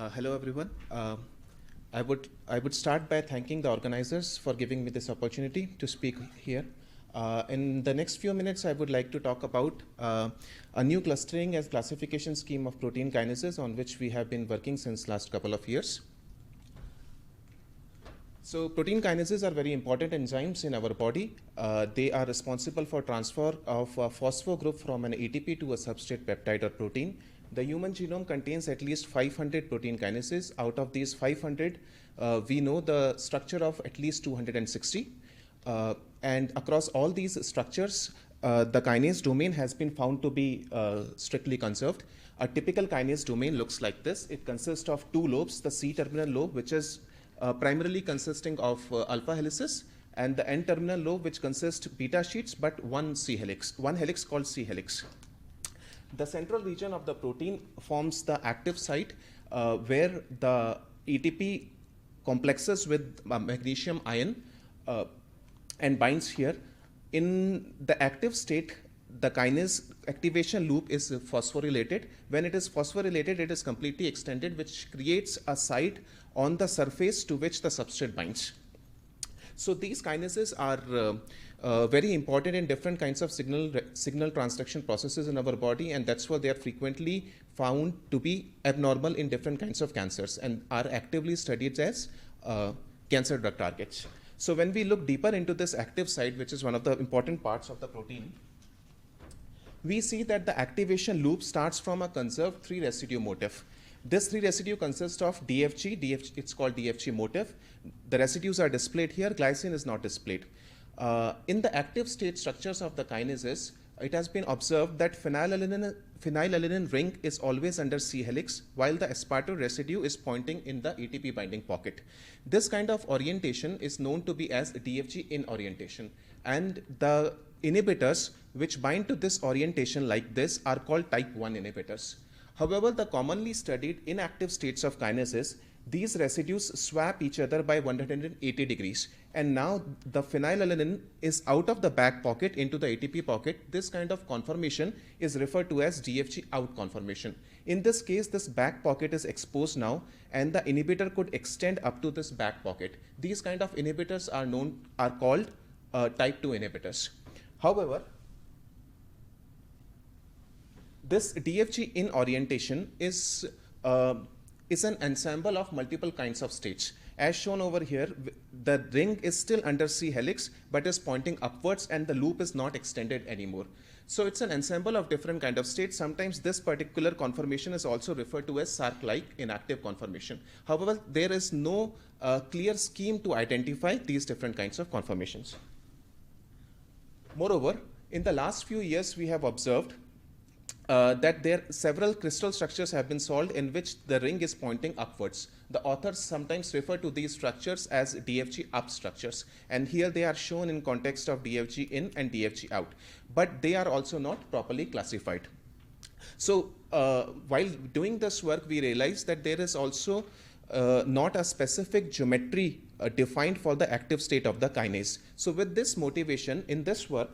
Hello, everyone. I would start by thanking the organizers for giving me this opportunity to speak here. In the next few minutes, I would like to talk about a new clustering and classification scheme of protein kinases on which we have been working since last couple of years. So protein kinases are very important enzymes in our body. They are responsible for transfer of a phospho group from an ATP to a substrate peptide or protein. The human genome contains at least 500 protein kinases. Out of these 500, we know the structure of at least 260. And across all these structures, the kinase domain has been found to be strictly conserved. A typical kinase domain looks like this. It consists of two lobes, the C-terminal lobe, which is primarily consisting of alpha helices, and the N-terminal lobe, which consists beta sheets, but one helix called C helix. The central region of the protein forms the active site where the ATP complexes with magnesium ion and binds here. In the active state, the kinase activation loop is phosphorylated. When it is phosphorylated, it is completely extended, which creates a site on the surface to which the substrate binds. So these kinases are very important in different kinds of signal transduction processes in our body, and that's why they are frequently found to be abnormal in different kinds of cancers and are actively studied as cancer drug targets. So when we look deeper into this active site, which is one of the important parts of the protein, we see that the activation loop starts from a conserved 3 residue motif. This 3 residue consists of DFG, it's called DFG motif. The residues are displayed here, glycine is not displayed. In the active state structures of the kinases, it has been observed that phenylalanine ring is always under C helix, while the aspartate residue is pointing in the ATP binding pocket. This kind of orientation is known to be as DFG in orientation, and the inhibitors which bind to this orientation like this are called type 1 inhibitors. However, the commonly studied inactive states of kinases, these residues swap each other by 180 degrees, and now the phenylalanine is out of the back pocket into the ATP pocket. This kind of conformation is referred to as DFG out conformation. In this case, this back pocket is exposed now, and the inhibitor could extend up to this back pocket. These kind of inhibitors are called type 2 inhibitors. However, this DFG in orientation is an ensemble of multiple kinds of states. As shown over here, the ring is still under C helix, but is pointing upwards, and the loop is not extended anymore. So it's an ensemble of different kind of states. Sometimes this particular conformation is also referred to as Sark-like inactive conformation. However, there is no clear scheme to identify these different kinds of conformations. Moreover, in the last few years, we have observed that several crystal structures have been solved in which the ring is pointing upwards. The authors sometimes refer to these structures as DFG up structures, and here they are shown in context of DFG in and DFG out, but they are also not properly classified. So while doing this work, we realized that there is also not a specific geometry defined for the active state of the kinase. So with this motivation, in this work,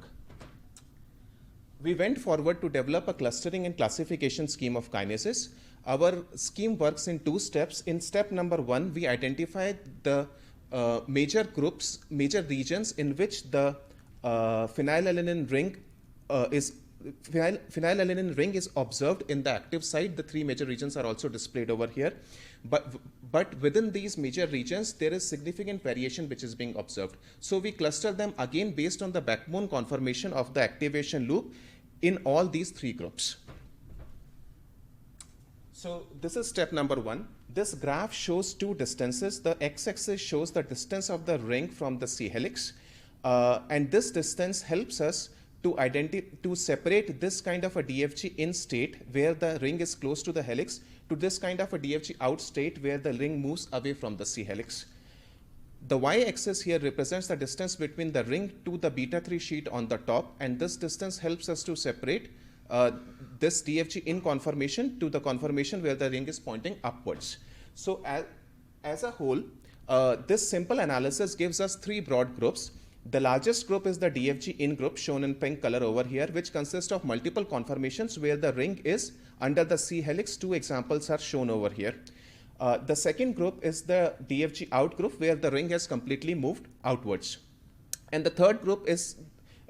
we went forward to develop a clustering and classification scheme of kinases. Our scheme works in 2 steps. In step number 1, we identified the major regions in which the phenylalanine ring is observed in the active site. The 3 major regions are also displayed over here. But within these major regions, there is significant variation which is being observed. So we cluster them again based on the backbone conformation of the activation loop in all these 3 groups. So this is step number 1. This graph shows 2 distances. The x-axis shows the distance of the ring from the C helix, and this distance helps us to separate this kind of a DFG in state where the ring is close to the helix to this kind of a DFG out state where the ring moves away from the C helix. The y-axis here represents the distance between the ring to the beta-3 sheet on the top, and this distance helps us to separate this DFG in conformation to the conformation where the ring is pointing upwards. So as a whole, this simple analysis gives us 3 broad groups. The largest group is the DFG in group, shown in pink color over here, which consists of multiple conformations where the ring is under the C helix. 2 examples are shown over here. The second group is the DFGout group, where the ring has completely moved outwards. And the third group is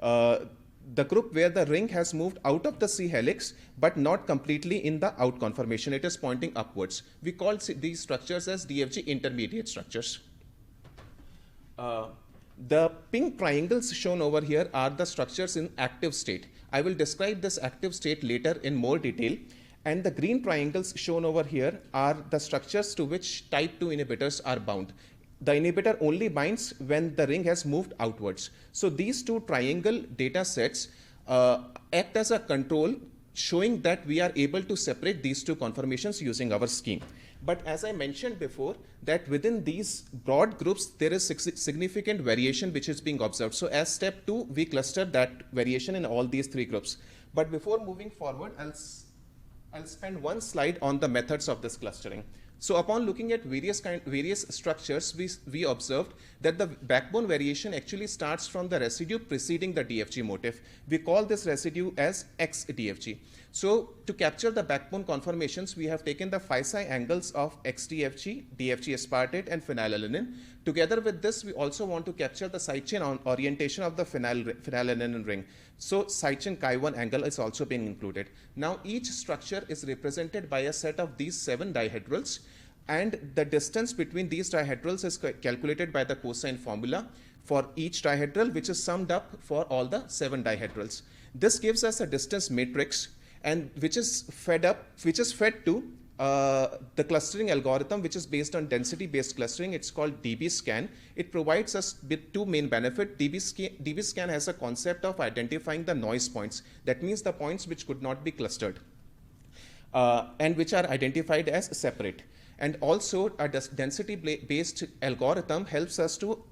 the group where the ring has moved out of the C helix, but not completely in the out conformation. It is pointing upwards. We call these structures as DFG intermediate structures. The pink triangles shown over here are the structures in active state. I will describe this active state later in more detail. And the green triangles shown over here are the structures to which type 2 inhibitors are bound. The inhibitor only binds when the ring has moved outwards. So these two triangle data sets act as a control, showing that we are able to separate these two conformations using our scheme. But as I mentioned before, that within these broad groups, there is significant variation which is being observed. So as step 2, we cluster that variation in all these three groups. But before moving forward, I'll spend one slide on the methods of this clustering. So upon looking at various structures, we observed that the backbone variation actually starts from the residue preceding the DFG motif. We call this residue as XDFG. So to capture the backbone conformations, we have taken the phi-psi angles of XDFG, DFG aspartate, and phenylalanine. Together with this, we also want to capture the side chain orientation of the phenylalanine ring. So side chain chi1 angle is also being included. Now each structure is represented by a set of these 7 dihedrals, and the distance between these dihedrals is calculated by the cosine formula for each dihedral, which is summed up for all the 7 dihedrals. This gives us a distance matrix, and which is fed to the clustering algorithm, which is based on density-based clustering. It's called DB-scan. It provides us with two main benefits. DB-scan has a concept of identifying the noise points. That means the points which could not be clustered and which are identified as separate. And also a density-based algorithm helps us to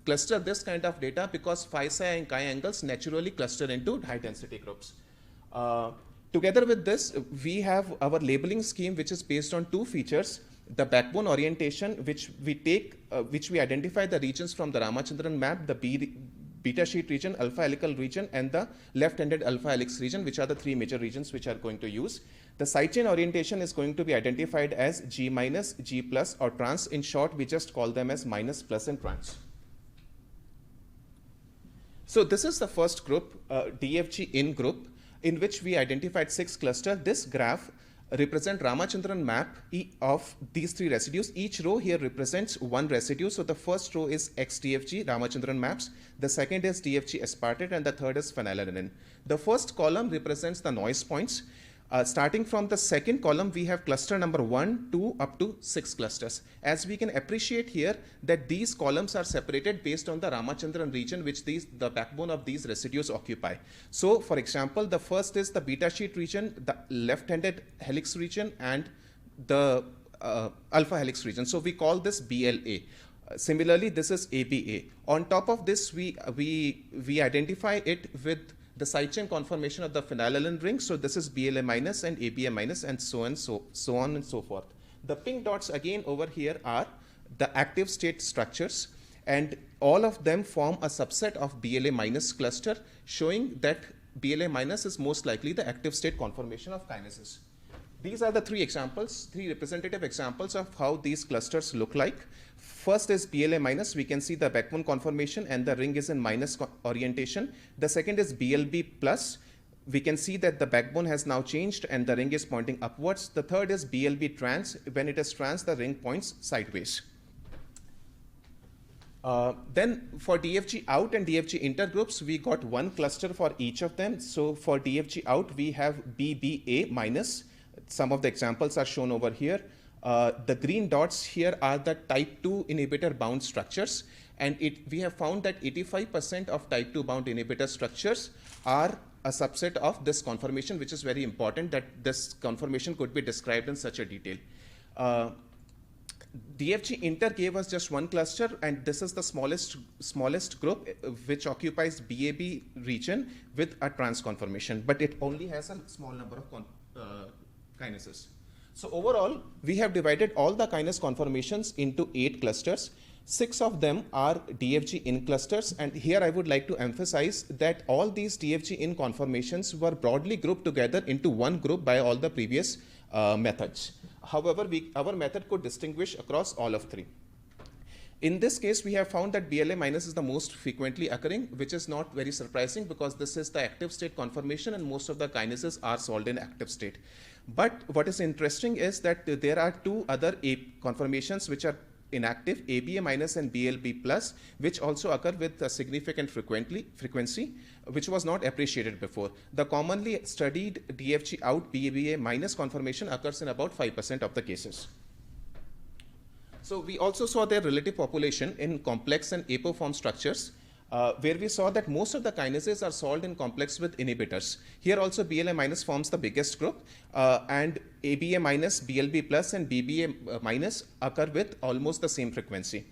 cluster this kind of data, because phi-psi and chi angles naturally cluster into high-density groups. Together with this, we have our labeling scheme, which is based on two features: the backbone orientation, which we identify the regions from the Ramachandran map, the beta sheet region, alpha helical region, and the left-handed alpha helix region, which are the three major regions which are going to use. The side chain orientation is going to be identified as G minus, G plus, or trans. In short, we just call them as minus, plus, and trans. So this is the first group, DFG in group, in which we identified 6 clusters. This graph represents Ramachandran map of these 3 residues. Each row here represents one residue. So the first row is XDFG, Ramachandran maps. The second is DFG aspartate, and the third is phenylalanine. The first column represents the noise points. Starting from the second column, we have cluster number 1, 2, up to 6 clusters. As we can appreciate here, that these columns are separated based on the Ramachandran region which the backbone of these residues occupy. So for example, the first is the beta sheet region, the left-handed helix region, and the alpha helix region. So we call this BLA. Similarly, this is ABA. On top of this, we identify it with the side chain conformation of the phenylalanine ring. So this is BLA minus and ABA minus, and so on and so forth. The pink dots again over here are the active state structures, and all of them form a subset of BLA minus cluster, showing that BLA minus is most likely the active state conformation of kinases. These are the 3 representative examples of how these clusters look like. First is BLA minus. We can see the backbone conformation and the ring is in minus orientation. The second is BLB plus. We can see that the backbone has now changed and the ring is pointing upwards. The third is BLB trans. When it is trans, the ring points sideways. Then for DFG out and DFG inter groups, we got one cluster for each of them. So for DFG out, we have BBA minus. Some of the examples are shown over here. The green dots here are the type 2 inhibitor bound structures, and we have found that 85% of type 2 bound inhibitor structures are a subset of this conformation, which is very important that this conformation could be described in such a detail. DFG inter gave us just one cluster, and this is the smallest group, which occupies BAB region with a trans conformation, but it only has a small number of kinases. So overall, we have divided all the kinase conformations into 8 clusters. 6 of them are DFG in clusters, and here I would like to emphasize that all these DFG in conformations were broadly grouped together into one group by all the previous methods. However, our method could distinguish across all of three. In this case, we have found that BLA minus is the most frequently occurring, which is not very surprising because this is the active state conformation and most of the kinases are solved in active state. But what is interesting is that there are two other conformations which are inactive, ABA minus and BLB plus, which also occur with a significant frequency, which was not appreciated before. The commonly studied DFGout BABA minus conformation occurs in about 5% of the cases. So we also saw their relative population in complex and apoform structures, where we saw that most of the kinases are solved in complex with inhibitors. Here also BLA minus forms the biggest group, and ABA minus, BLB plus, and BBA minus occur with almost the same frequency.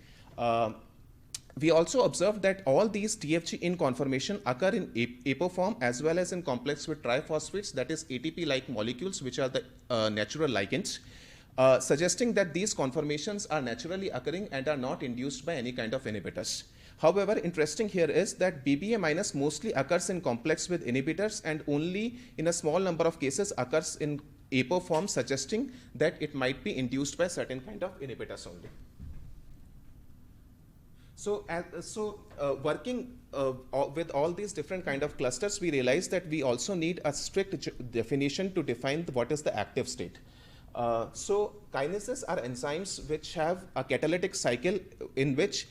We also observed that all these DFG in conformation occur in apoform as well as in complex with triphosphates, that is ATP-like molecules, which are the natural ligands. Suggesting that these conformations are naturally occurring and are not induced by any kind of inhibitors. However, interesting here is that BBA minus mostly occurs in complex with inhibitors and only in a small number of cases occurs in apoform, suggesting that it might be induced by certain kind of inhibitors only. So, working with all these different kind of clusters, we realized that we also need a strict definition to define what is the active state. So kinases are enzymes which have a catalytic cycle in which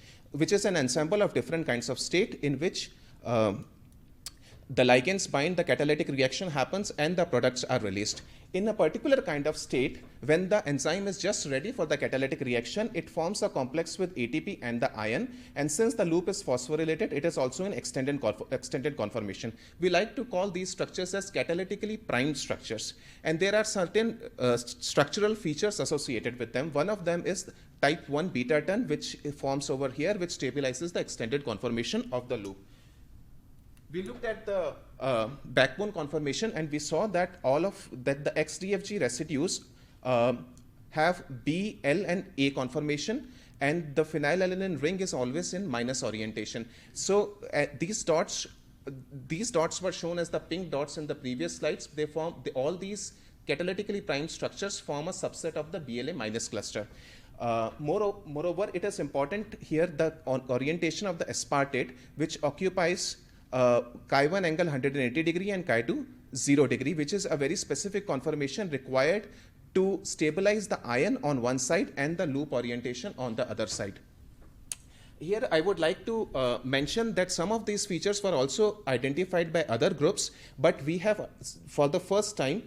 is an ensemble of different kinds of state in which the ligands bind, the catalytic reaction happens, and the products are released. In a particular kind of state, when the enzyme is just ready for the catalytic reaction, it forms a complex with ATP and the ion, and since the loop is phosphorylated, it is also in extended conformation. We like to call these structures as catalytically primed structures, and there are certain structural features associated with them. One of them is type 1 beta turn, which forms over here, which stabilizes the extended conformation of the loop. We looked at the backbone conformation and we saw that the XDFG residues have B, L, and A conformation, and the phenylalanine ring is always in minus orientation. So these dots were shown as the pink dots in the previous slides. All these catalytically primed structures form a subset of the BLA minus cluster. Moreover, it is important here the orientation of the aspartate, which occupies chi1 angle 180 degree and chi2 0 degree, which is a very specific conformation required to stabilize the ion on one side and the loop orientation on the other side. Here I would like to mention that some of these features were also identified by other groups, but we have for the first time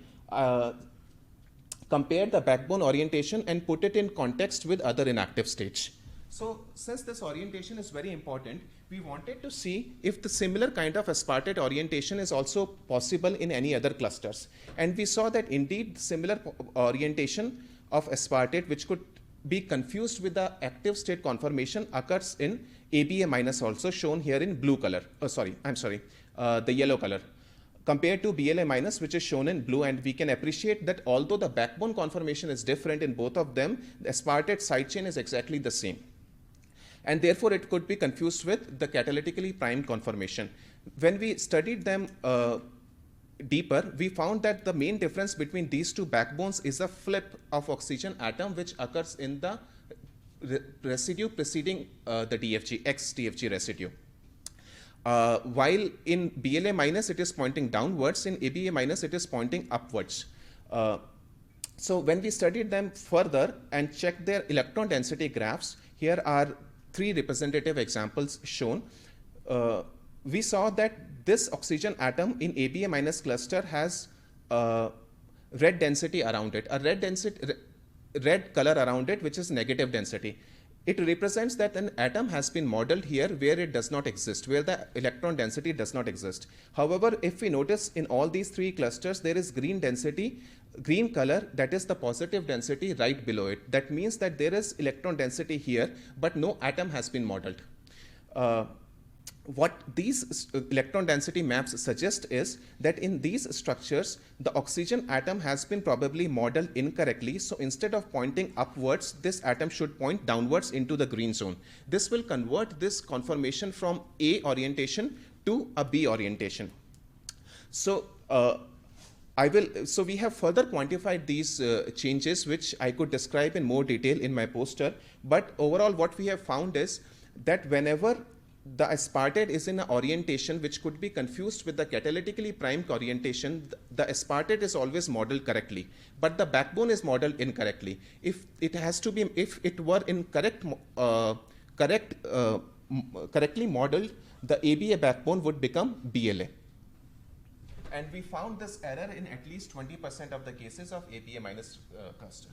compared the backbone orientation and put it in context with other inactive states. So since this orientation is very important, we wanted to see if the similar kind of aspartate orientation is also possible in any other clusters. And we saw that indeed similar orientation of aspartate, which could be confused with the active state conformation, occurs in ABA minus, also shown here in blue color. The yellow color, compared to BLA minus, which is shown in blue. And we can appreciate that although the backbone conformation is different in both of them, the aspartate side chain is exactly the same. And therefore, it could be confused with the catalytically primed conformation. When we studied them deeper, we found that the main difference between these two backbones is a flip of oxygen atom, which occurs in the residue preceding the DFG, X-DFG residue. While in BLA minus, it is pointing downwards, in ABA minus, it is pointing upwards. So when we studied them further and checked their electron density graphs, here are 3 representative examples shown. We saw that this oxygen atom in ABA minus cluster has red density around it, a red color around it, which is negative density. It represents that an atom has been modeled here where it does not exist, where the electron density does not exist. However, if we notice in all these 3 clusters, there is green density, green color, that is the positive density right below it. That means that there is electron density here, but no atom has been modeled. What these electron density maps suggest is that in these structures, the oxygen atom has been probably modeled incorrectly. So instead of pointing upwards, this atom should point downwards into the green zone. This will convert this conformation from A orientation to a B orientation. So So we have further quantified these changes, which I could describe in more detail in my poster. But overall, what we have found is that whenever the aspartate is in an orientation which could be confused with the catalytically primed orientation, the aspartate is always modeled correctly, but the backbone is modeled incorrectly. If it were in correctly modeled, the ABA backbone would become BLA. And we found this error in at least 20% of the cases of ABA minus cluster.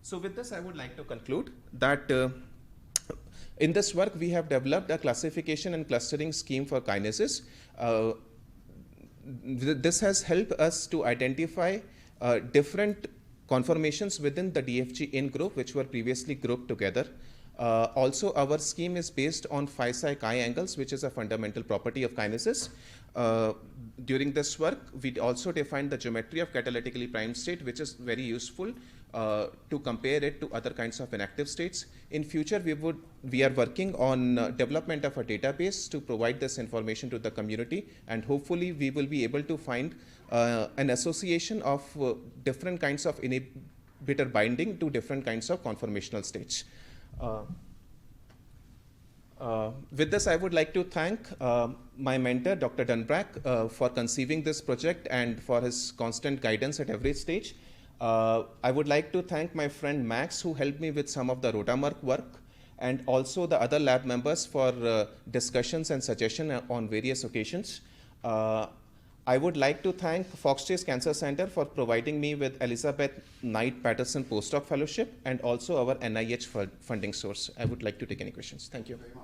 So with this, I would like to conclude that in this work, we have developed a classification and clustering scheme for kinases. This has helped us to identify different conformations within the DFG in group, which were previously grouped together. Also, our scheme is based on phi-psi chi angles, which is a fundamental property of kinases. During this work, we also defined the geometry of catalytically primed state, which is very useful to compare it to other kinds of inactive states. In future, we are working on development of a database to provide this information to the community, and hopefully we will be able to find an association of different kinds of inhibitor binding to different kinds of conformational states. With this, I would like to thank my mentor, Dr. Dunbrack, for conceiving this project and for his constant guidance at every stage. I would like to thank my friend Max, who helped me with some of the rotamark work, and also the other lab members for discussions and suggestions on various occasions. I would like to thank Fox Chase Cancer Center for providing me with Elizabeth Knight Patterson postdoc fellowship, and also our NIH funding source. I would like to take any questions. Thank you. Very much.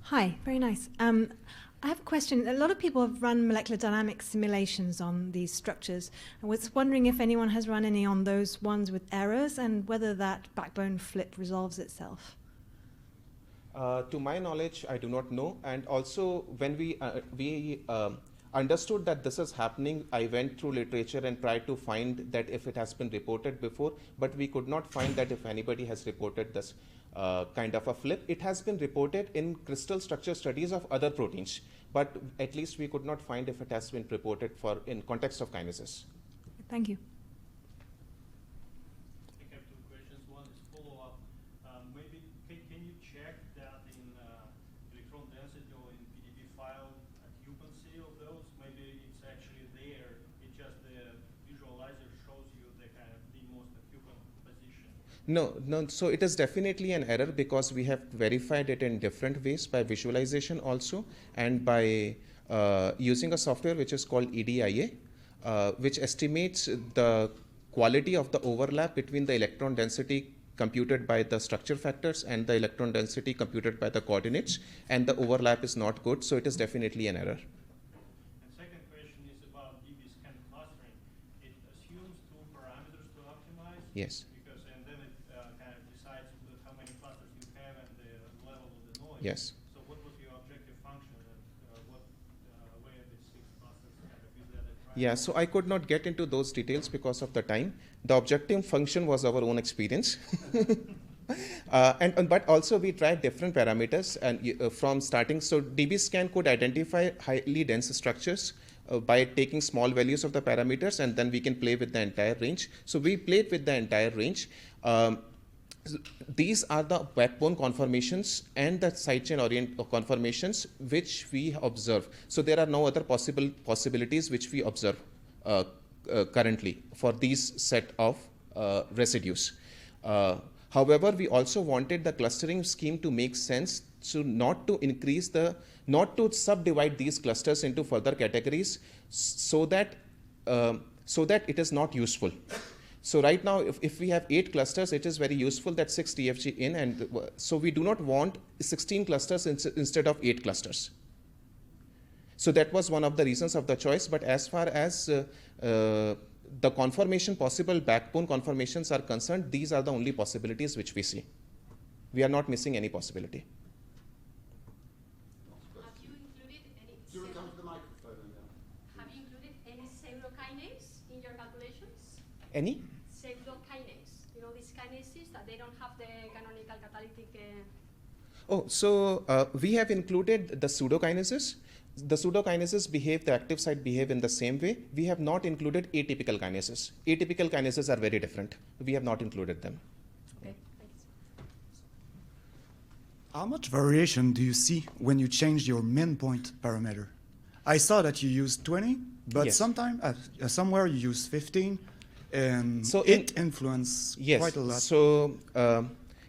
Hi, very nice. I have a question. A lot of people have run molecular dynamics simulations on these structures. I was wondering if anyone has run any on those ones with errors and whether that backbone flip resolves itself. To my knowledge, I do not know. And also, when we understood that this is happening, I went through literature and tried to find that if it has been reported before, but we could not find that if anybody has reported this kind of a flip. It has been reported in crystal structure studies of other proteins, but at least we could not find if it has been reported in context of kinases. Thank you. I have two questions. One is follow-up. Maybe can you check that in electron density or in PDB file occupancy of those? Maybe it's actually there. It's just the visualizer shows you the kind of the most occupant position. No. So it is definitely an error because we have verified it in different ways by visualization also, and by using a software which is called EDIA, which estimates the quality of the overlap between the electron density computed by the structure factors and the electron density computed by the coordinates, and the overlap is not good, so it is definitely an error. And second question is about DB-scan clustering. It assumes two parameters to optimize. Yes. And then it kind of decides how many clusters you have and the level of the noise. Yes. So what was your objective function, and what where the 6 clusters kind of is that a triangle? Yeah, so I could not get into those details because of the time. The objective function was our own experience. But also we tried different parameters and from starting. So DB-scan could identify highly dense structures by taking small values of the parameters, and then we can play with the entire range. So we played with the entire range. These are the backbone conformations and the sidechain orient conformations which we observe. So there are no other possibilities which we observe currently for these set of residues. However, we also wanted the clustering scheme to make sense, so not to subdivide these clusters into further categories, so that it is not useful. So right now, if we have 8 clusters, it is very useful that 6 DFG in, and so we do not want 16 clusters instead of 8 clusters. So that was one of the reasons of the choice. But as far as the possible backbone conformations are concerned, these are the only possibilities which we see. We are not missing any possibility. Have you included any Do you want to come to the microphone? Have you included any pseudokinase in your calculations? Any? Pseudokinase. You know these kinases that they don't have the canonical catalytic. Oh, so we have included the pseudokinases. The pseudokinases behave, the active site behave in the same way. We have not included atypical kinases. Atypical kinases are very different. We have not included them. Okay, thanks. How much variation do you see when you change your min point parameter? I saw that you used 20, but Yes. somewhere you use 15, and So it influences quite a lot. So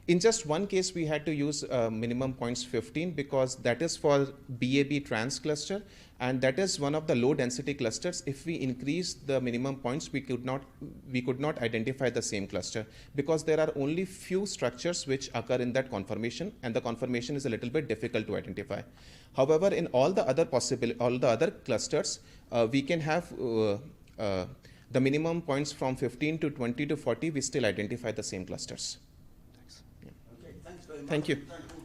in just one case, we had to use minimum points 15 because that is for BAB trans cluster, and that is one of the low density clusters. If we increase the minimum points, we could not identify the same cluster because there are only few structures which occur in that conformation, and the conformation is a little bit difficult to identify. However, in all the other clusters, we can have the minimum points from 15 to 20 to 40. We still identify the same clusters. Thanks. Okay, thanks very much. Thank you. Thank you.